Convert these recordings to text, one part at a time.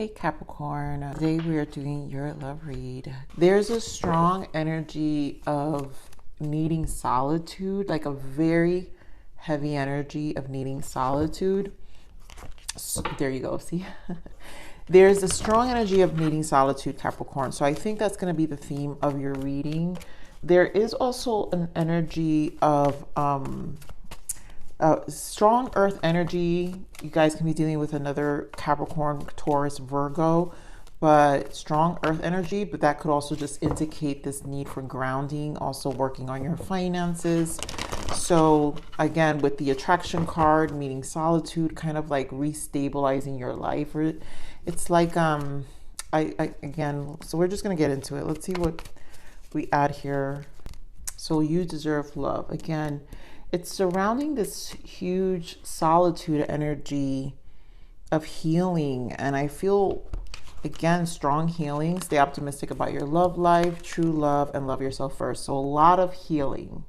Hey Capricorn, today we are doing your love read. There's a strong energy of needing solitude, like a very heavy energy of needing solitude. So, there you go, see? There's a strong energy of needing solitude, Capricorn. So I think that's going to be the theme of your reading. There is also an energy of strong earth energy. You guys can be dealing with another Capricorn, Taurus, Virgo, but strong earth energy. But that could also just indicate this need for grounding, also working on your finances. So again, with the attraction card, meaning solitude, kind of like restabilizing your life. Or it's like, again, so we're just going to get into it. Let's see what we add here. So you deserve love. Again, it's surrounding this huge solitude energy of healing. And I feel, again, strong healing. Stay optimistic about your love life, true love, and love yourself first. So a lot of healing.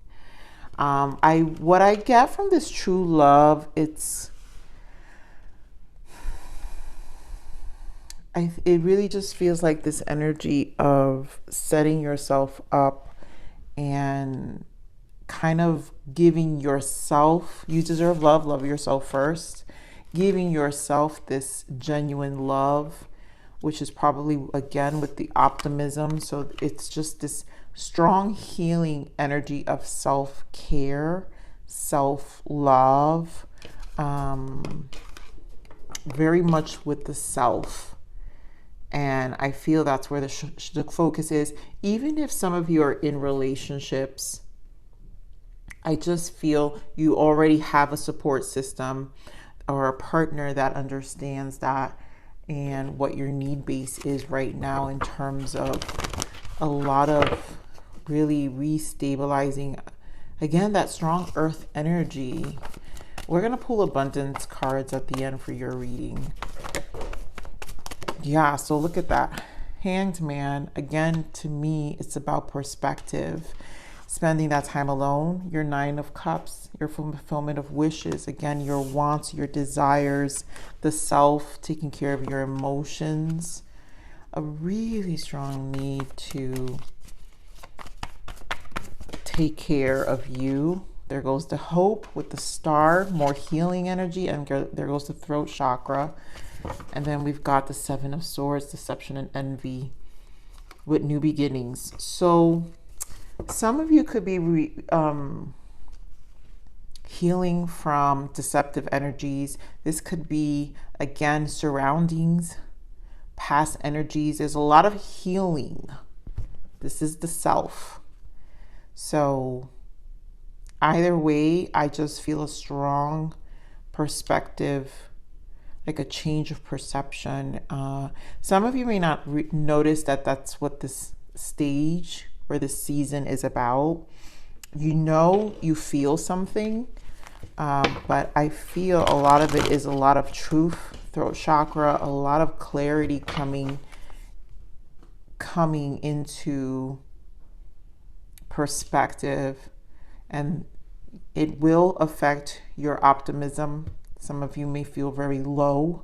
What I get from this true love, it really just feels like this energy of setting yourself up and kind of giving yourself, you deserve love, love yourself first, giving yourself this genuine love, which is probably, again, with the optimism. So it's just this strong healing energy of self-care, self-love, very much with the self. And I feel that's where the focus is. Even if some of you are in relationships, I just feel you already have a support system or a partner that understands that and what your need base is right now in terms of a lot of really restabilizing, again, that strong earth energy. We're going to pull abundance cards at the end for your reading. Yeah, so look at that. Hanged Man. Again, to me, it's about perspective. Spending that time alone, your Nine of Cups, your fulfillment of wishes, again, your wants, your desires, the self, taking care of your emotions, a really strong need to take care of you. There goes the hope with the star, more healing energy, and there goes the throat chakra. And then we've got the Seven of Swords, deception and envy with new beginnings. So some of you could be healing from deceptive energies. This could be, again, surroundings, past energies. There's a lot of healing. This is the self. So either way, I just feel a strong perspective, like a change of perception. Some of you may not notice that that's what this stage or this season is about. You know, you feel something, but I feel a lot of it is a lot of truth, throat chakra, a lot of clarity coming into perspective, and it will affect your optimism. Some of you may feel very low,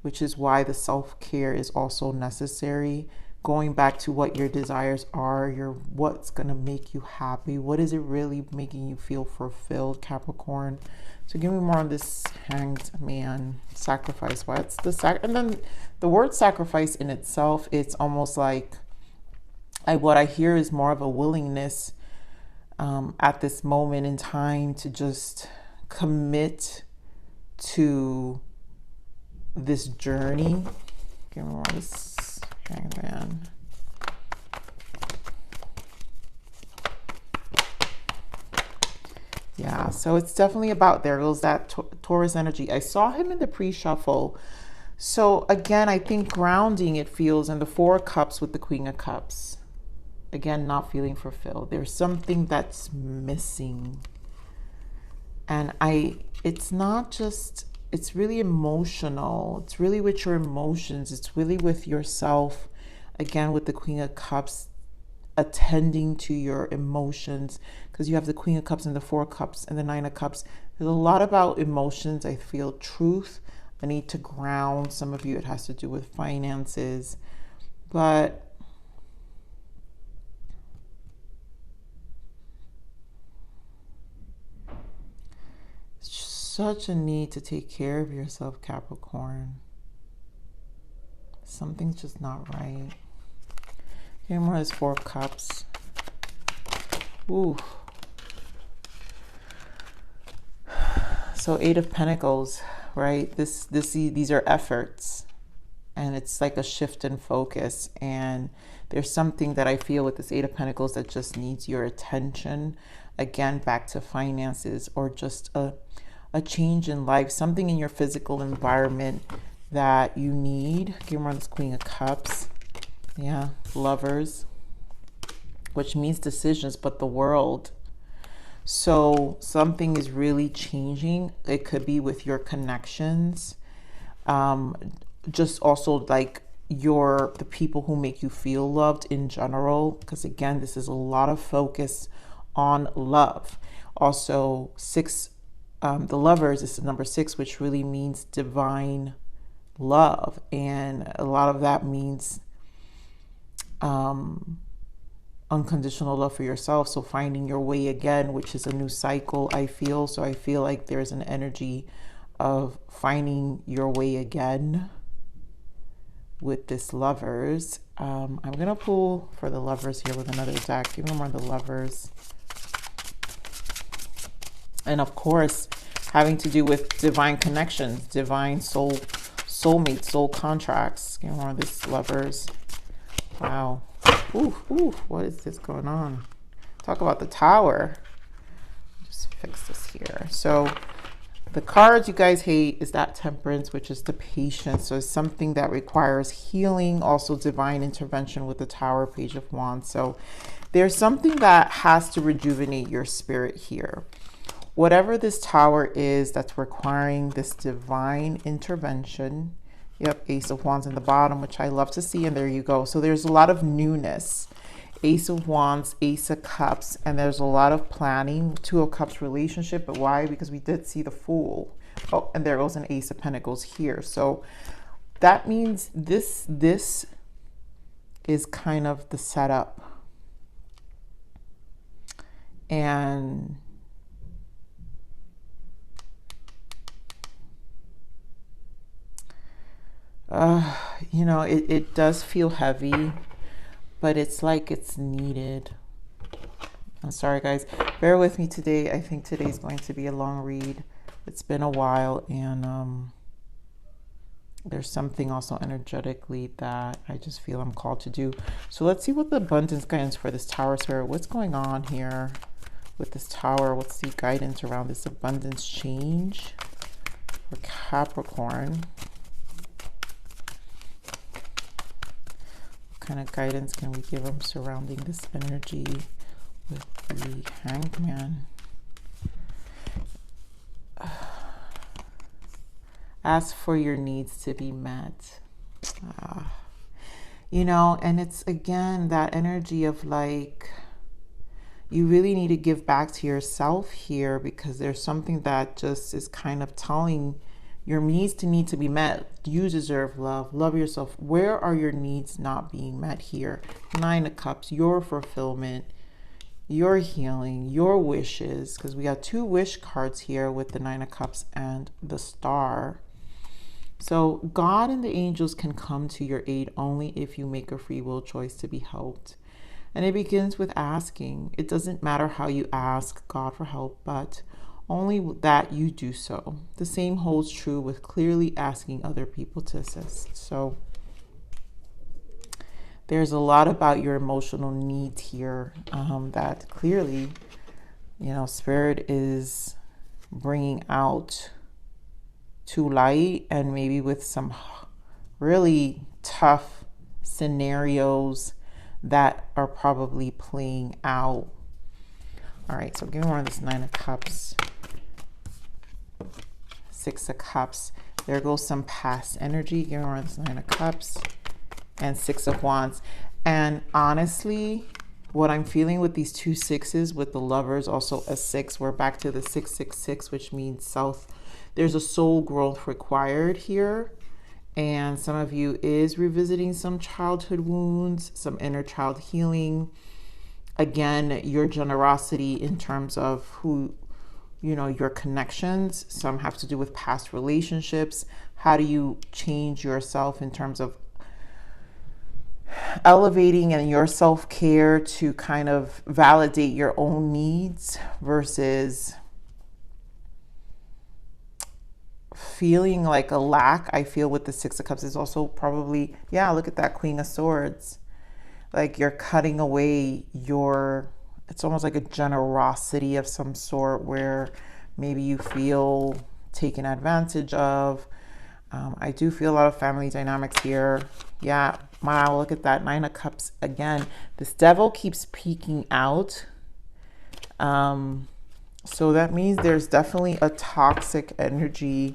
which is why the self-care is also necessary. Going back to what your desires are, what's going to make you happy. What is it really making you feel fulfilled, Capricorn? So give me more on this Hanged Man. Sacrifice. What's the and then the word sacrifice in itself, it's almost like what I hear is more of a willingness at this moment in time to just commit to this journey. Give me more of this Hanged Man. Yeah, so it's definitely about, there goes that Taurus energy. I saw him in the pre-shuffle. So again, I think grounding, it feels, in the Four of Cups with the Queen of Cups. Again, not feeling fulfilled. There's something that's missing. And it's not just, it's really emotional. It's really with your emotions. It's really with yourself. Again, with the Queen of Cups, attending to your emotions, because you have the Queen of Cups and the Four of Cups and the Nine of Cups. There's a lot about emotions. I feel truth, a need to ground. Some of you, it has to do with finances, but such a need to take care of yourself, Capricorn. Something's just not right. Here more is Four of Cups. Ooh. So Eight of Pentacles, right? These are efforts, and it's like a shift in focus. And there's something that I feel with this Eight of Pentacles that just needs your attention. Again, back to finances, or just a change in life, something in your physical environment that you need. Give me this Queen of Cups. Yeah, Lovers, which means decisions, but the world. So something is really changing. It could be with your connections, just also like the people who make you feel loved in general, because again, this is a lot of focus on love. Also, the Lovers is the number 6, which really means divine love, and a lot of that means unconditional love for yourself. So finding your way again, which is a new cycle, I feel. So I feel like there's an energy of finding your way again with this Lovers. I'm gonna pull for the Lovers here with another deck. Give me more of the Lovers. And of course, having to do with divine connections, divine soulmates, soul contracts. Give me more of this Lovers. Wow. Ooh, what is this going on? Talk about the Tower. Just fix this here. So the cards you guys hate is that Temperance, which is the Patience. So it's something that requires healing, also divine intervention with the Tower, Page of Wands. So there's something that has to rejuvenate your spirit here. Whatever this Tower is that's requiring this divine intervention. Yep, Ace of Wands in the bottom, which I love to see. And there you go. So there's a lot of newness. Ace of Wands, Ace of Cups, and there's a lot of planning. Two of Cups relationship, but why? Because we did see the Fool. Oh, and there goes an Ace of Pentacles here. So that means this is kind of the setup. And you know, it does feel heavy, but it's like it's needed. I'm sorry, guys. Bear with me today. I think today's going to be a long read. It's been a while, and there's something also energetically that I just feel I'm called to do. So let's see what the abundance guidance for this Tower Spirit. What's going on here with this Tower? What's the guidance around this abundance change for Capricorn? What kind of guidance can we give them surrounding this energy with the Hanged Man? Ask for your needs to be met. You know, and it's again that energy of like, you really need to give back to yourself here, because there's something that just is kind of telling your needs to need to be met. You deserve love. Love yourself. Where are your needs not being met here? Nine of Cups, your fulfillment, your healing, your wishes, because we got two wish cards here with the Nine of Cups and the Star. So God and the angels can come to your aid only if you make a free will choice to be helped. And it begins with asking. It doesn't matter how you ask God for help, but only that you do so. The same holds true with clearly asking other people to assist. So there's a lot about your emotional needs here that clearly, you know, Spirit is bringing out to light, and maybe with some really tough scenarios that are probably playing out. All right, so give me more of this Nine of Cups. Six of Cups. There goes some past energy. Give me more of this Nine of Cups. And Six of Wands. And honestly, what I'm feeling with these two sixes, with the Lovers, also a 6, we're back to the 666, which means there's a soul growth required here. And some of you is revisiting some childhood wounds, some inner child healing. Again, your generosity in terms of who, you know, your connections. Some have to do with past relationships. How do you change yourself in terms of elevating and your self-care to kind of validate your own needs versus feeling like a lack. I feel with the Six of Cups is also probably, yeah, look at that Queen of Swords. Like you're cutting away your, it's almost like a generosity of some sort where maybe you feel taken advantage of. I do feel a lot of family dynamics here. Yeah, wow, look at that Nine of Cups again. This Devil keeps peeking out. So that means there's definitely a toxic energy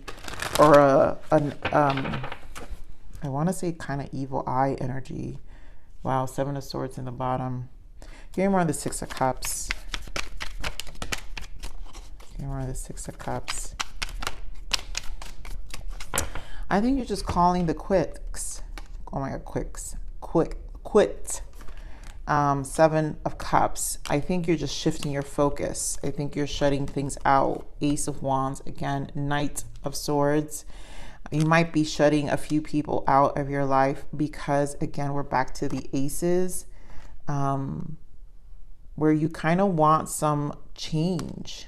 or I want to say kind of evil eye energy. Wow, Seven of Swords in the bottom. Give me more of the Six of Cups. Give me more of the Six of Cups. I think you're just calling the quits. Oh my God, quit. Seven of Cups. I think you're just shifting your focus. I think you're shutting things out. Ace of Wands, again, Knight of Swords. You might be shutting a few people out of your life because, again, we're back to the aces, where you kind of want some change.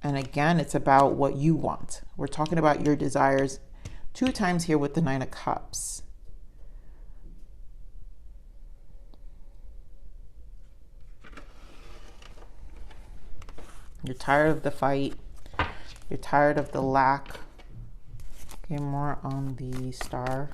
And again, it's about what you want. We're talking about your desires 2 times here with the Nine of Cups. You're tired of the fight. You're tired of the lack. Okay, more on the Star.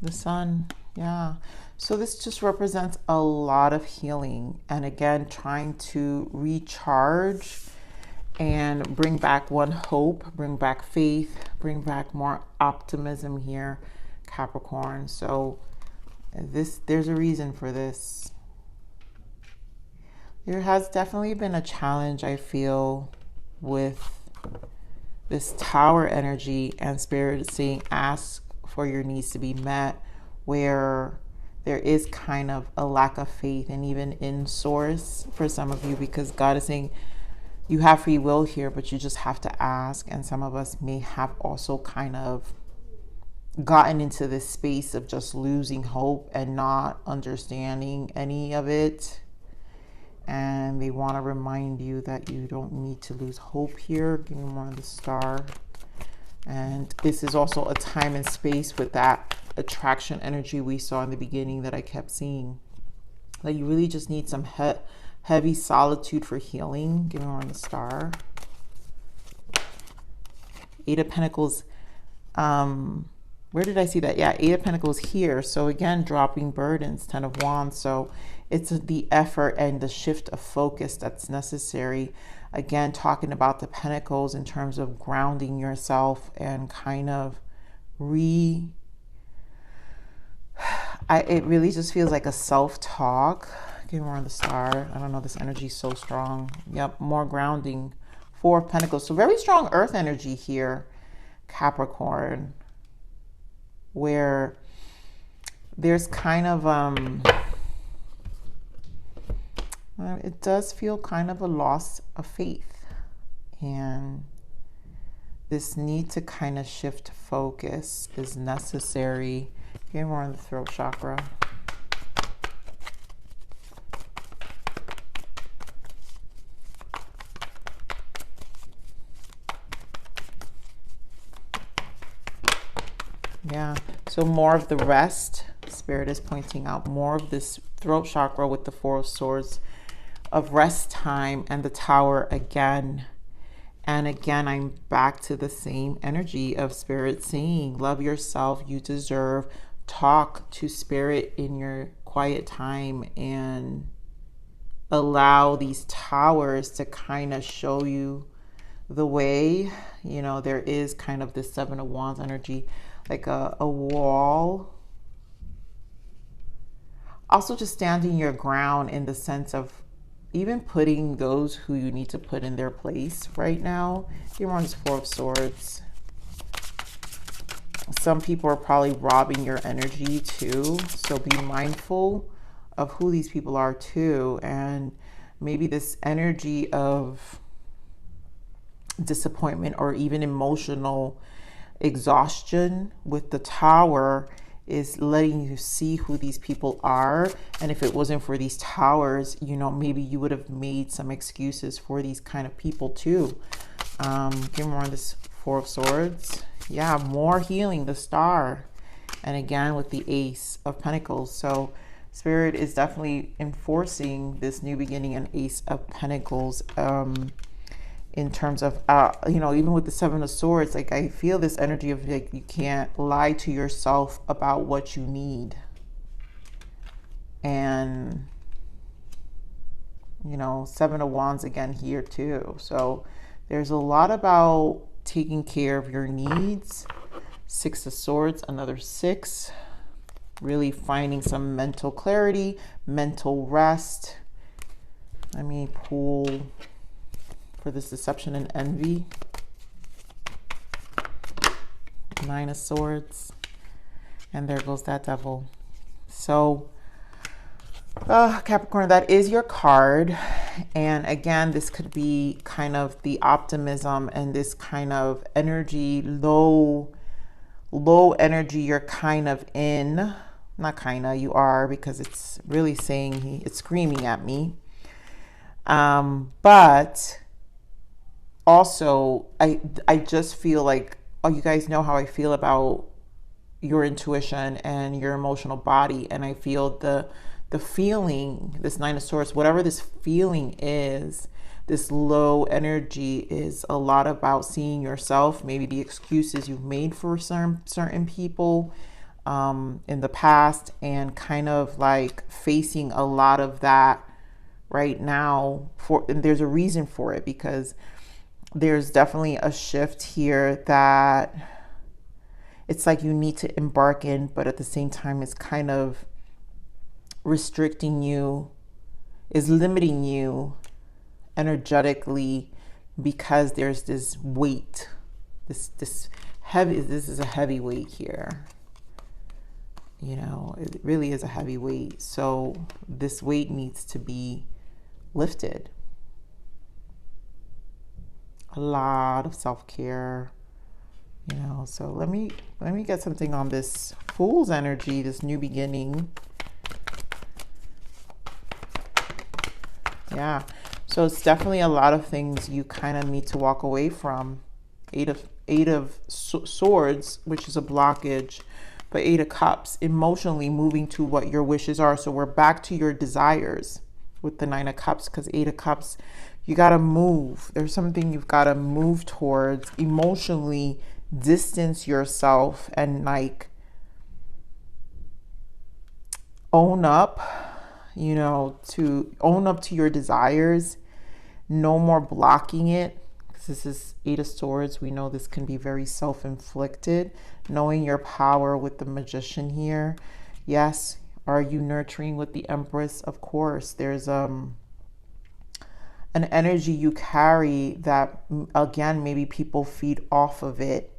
The Sun, yeah. So this just represents a lot of healing. And again, trying to recharge and bring back one hope, bring back faith, bring back more optimism here, Capricorn. So there's a reason for this. There has definitely been a challenge, I feel, with this Tower energy and Spirit saying ask for your needs to be met, where there is kind of a lack of faith and even in source for some of you, because God is saying you have free will here, but you just have to ask. And some of us may have also kind of gotten into this space of just losing hope and not understanding any of it. And they want to remind you that you don't need to lose hope here. Give me more of the Star. And this is also a time and space with that attraction energy we saw in the beginning that I kept seeing. Like you really just need some heavy solitude for healing. Give me more on the Star. Eight of Pentacles. Where did I see that? Yeah, Eight of Pentacles here. So again, dropping burdens. Ten of Wands. So it's the effort and the shift of focus that's necessary. Again, talking about the Pentacles in terms of grounding yourself and kind of it really just feels like a self-talk. Give me more on the Star. I don't know, this energy is so strong. Yep, more grounding. Four of Pentacles. So very strong earth energy here, Capricorn, where there's kind of it does feel kind of a loss of faith, and this need to kind of shift focus is necessary. Get more on the throat chakra. Yeah, so more of the rest. Spirit is pointing out more of this throat chakra with the Four of Swords of rest time and the Tower again. And again, I'm back to the same energy of Spirit saying, love yourself, you deserve. Talk to Spirit in your quiet time and allow these towers to kind of show you the way. You know, there is kind of this Seven of Wands energy. like a wall. Also just standing your ground in the sense of even putting those who you need to put in their place right now. You're on this Four of Swords. Some people are probably robbing your energy too. So be mindful of who these people are too. And maybe this energy of disappointment or even emotional exhaustion with the Tower is letting you see who these people are. And if it wasn't for these towers, you know, maybe you would have made some excuses for these kind of people too. Give me more on this Four of Swords. Yeah, more healing, the Star. And again with the Ace of Pentacles. So Spirit is definitely enforcing this new beginning and Ace of Pentacles. In terms of, you know, even with the Seven of Swords, like I feel this energy of like you can't lie to yourself about what you need. And, you know, Seven of Wands again here too. So there's a lot about taking care of your needs. Six of Swords, another 6. Really finding some mental clarity, mental rest. Let me pull for this Deception and Envy. Nine of Swords. And there goes that Devil. So, Capricorn, that is your card. And again, this could be kind of the optimism and this kind of energy, low energy you're kind of in. Not kind of, you are, because it's really saying, it's screaming at me. But also, I just feel like, oh, you guys know how I feel about your intuition and your emotional body. And I feel the feeling, this Nine of Swords, whatever this feeling is, this low energy is a lot about seeing yourself, maybe the excuses you've made for certain people in the past, and kind of like facing a lot of that right now. And there's a reason for it, because there's definitely a shift here that it's like you need to embark in, but at the same time, it's kind of restricting you, is limiting you energetically, because there's this weight, this is a heavy weight here. You know, it really is a heavy weight. So this weight needs to be lifted. A lot of self-care, you know. So let me get something on this Fool's energy, this new beginning. Yeah, so it's definitely a lot of things you kind of need to walk away from. Eight of Swords, which is a blockage, but Eight of Cups, emotionally moving to what your wishes are. So we're back to your desires with the Nine of Cups, because Eight of Cups, you got to move. There's something you've got to move towards, emotionally distance yourself and like own up, you know, to own up to your desires. No more blocking it. This is Eight of Swords. We know this can be very self-inflicted. Knowing your power with the Magician here. Yes. Are you nurturing with the Empress? Of course. There's an energy you carry that, again, maybe people feed off of it.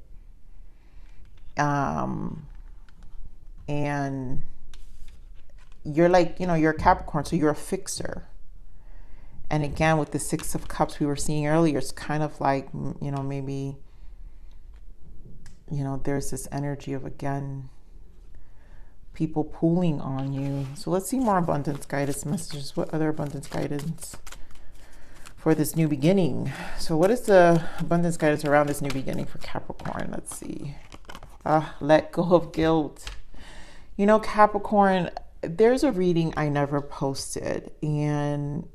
And you're like, you know, you're a Capricorn, so you're a fixer. And again, with the Six of Cups we were seeing earlier, it's kind of like, you know, maybe, you know, there's this energy of, again, people pulling on you. So let's see more abundance guidance messages. What other abundance guidance for this new beginning? So what is the abundance guidance around this new beginning for Capricorn? Let's see. Let go of guilt. You know, Capricorn, there's a reading I never posted, and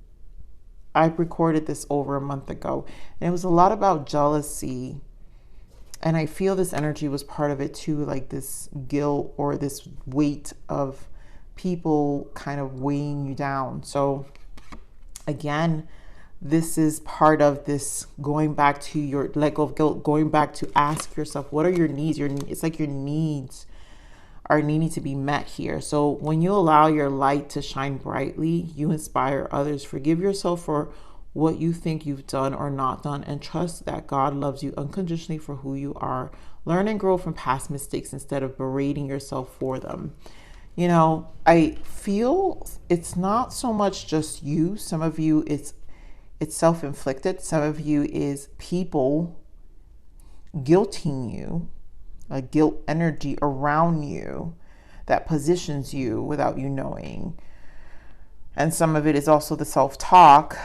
I recorded this over a month ago, and it was a lot about jealousy. And I feel this energy was part of it too, like this guilt or this weight of people kind of weighing you down. So again, this is part of this going back to your, let go of guilt, going back to ask yourself, what are your needs? It's like your needs are needing to be met here. So when you allow your light to shine brightly, you inspire others. Forgive yourself for what you think you've done or not done, and trust that God loves you unconditionally for who you are. Learn and grow from past mistakes instead of berating yourself for them. You know, I feel it's not so much just you. Some of you, it's self-inflicted. Some of you is people guilting you, a guilt energy around you that positions you without you knowing. And some of it is also the self-talk,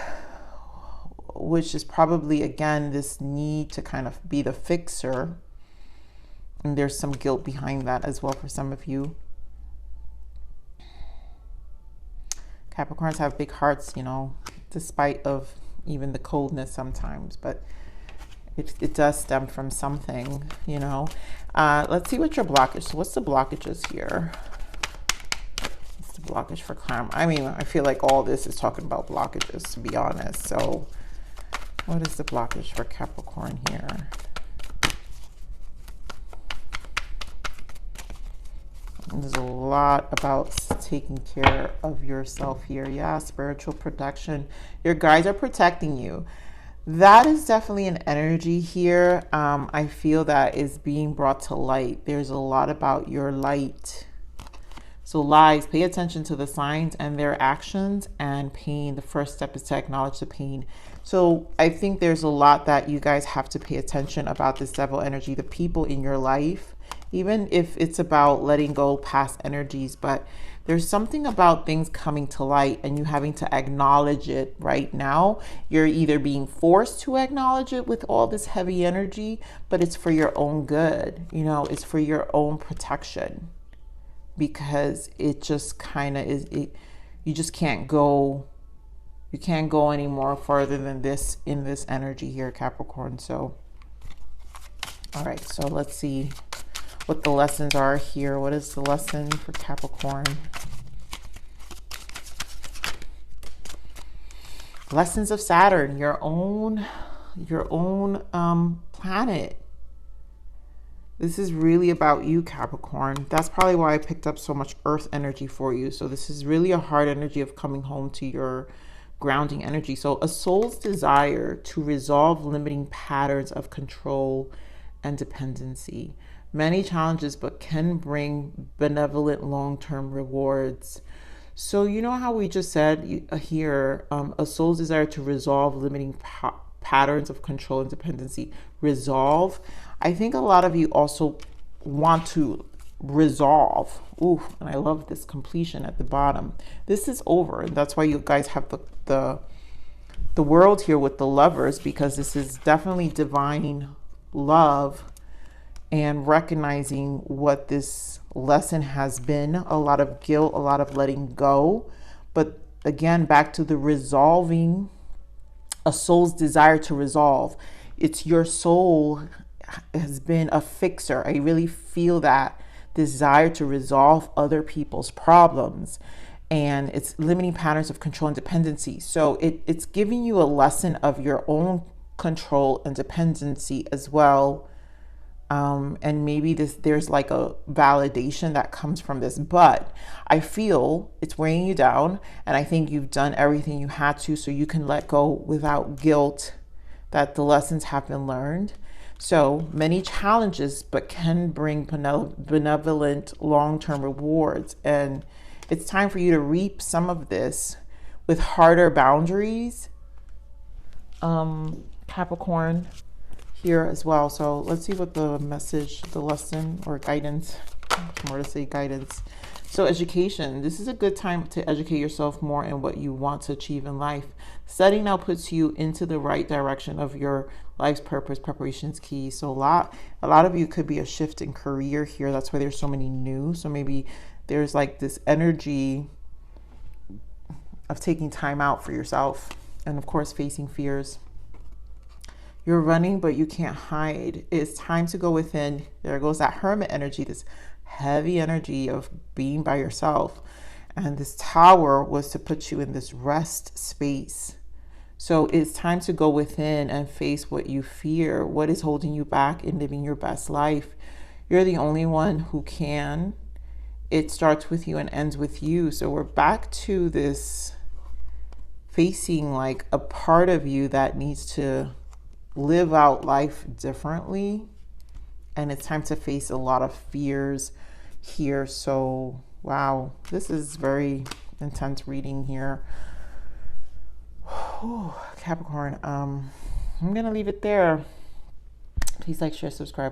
which is probably, again, this need to kind of be the fixer. And there's some guilt behind that as well for some of you. Capricorns have big hearts, you know, despite of even the coldness sometimes, but it does stem from something, you know. Let's see what your blockage. So what's the blockages here? What's the blockage for karma? I mean, I feel like all this is talking about blockages, to be honest. So what is the blockage for Capricorn here? There's a lot about taking care of yourself here. Yeah, spiritual protection. Your guides are protecting you. That is definitely an energy here. I feel that is being brought to light. There's a lot about your light. So lies, pay attention to the signs and their actions, and pain. The first step is to acknowledge the pain. So I think there's a lot that you guys have to pay attention about this devil energy, the people in your life, even if it's about letting go past energies. But there's something about things coming to light and you having to acknowledge it right now. You're either being forced to acknowledge it with all this heavy energy, but it's for your own good. You know, it's for your own protection, because it just kind of is, you just can't go, you can't go any more further than this in this energy here, Capricorn. So, all right, so let's see what the lessons are here. What is the lesson for Capricorn? Lessons of Saturn, your own planet. This is really about you, Capricorn. That's probably why I picked up so much earth energy for you. So this is really a hard energy of coming home to your grounding energy. So a soul's desire to resolve limiting patterns of control and dependency. Many challenges, but can bring benevolent long-term rewards. So you know how we just said here, a soul's desire to resolve limiting patterns of control and dependency. Resolve. I think a lot of you also want to resolve. Ooh, and I love this completion at the bottom. This is over. And that's why you guys have the world here with the Lovers, because this is definitely divine love and recognizing what this lesson has been. A lot of guilt, a lot of letting go. But again, back to the resolving, a soul's desire to resolve. It's your soul has been a fixer. I really feel that desire to resolve other people's problems, and it's limiting patterns of control and dependency. So it's giving you a lesson of your own control and dependency as well. And maybe there's like a validation that comes from this, but I feel it's weighing you down, and I think you've done everything you had to so you can let go without guilt, that the lessons have been learned. So many challenges, but can bring benevolent long-term rewards. And it's time for you to reap some of this with harder boundaries, Capricorn, here as well. So let's see what the message, the lesson, or guidance, more to say guidance. So education, this is a good time to educate yourself more in what you want to achieve in life. Studying now puts you into the right direction of your life's purpose. Preparation is key. So a lot of you could be a shift in career here. That's why there's so many new. So maybe there's like this energy of taking time out for yourself, and of course facing fears. You're running, but you can't hide. It's time to go within. There goes that hermit energy, this heavy energy of being by yourself. And this tower was to put you in this rest space. So it's time to go within and face what you fear. What is holding you back in living your best life? You're the only one who can. It starts with you and ends with you. So we're back to this facing like a part of you that needs to live out life differently. And it's time to face a lot of fears here. So, wow, this is very intense reading here. Capricorn, I'm going to leave it there. Please like, share, subscribe.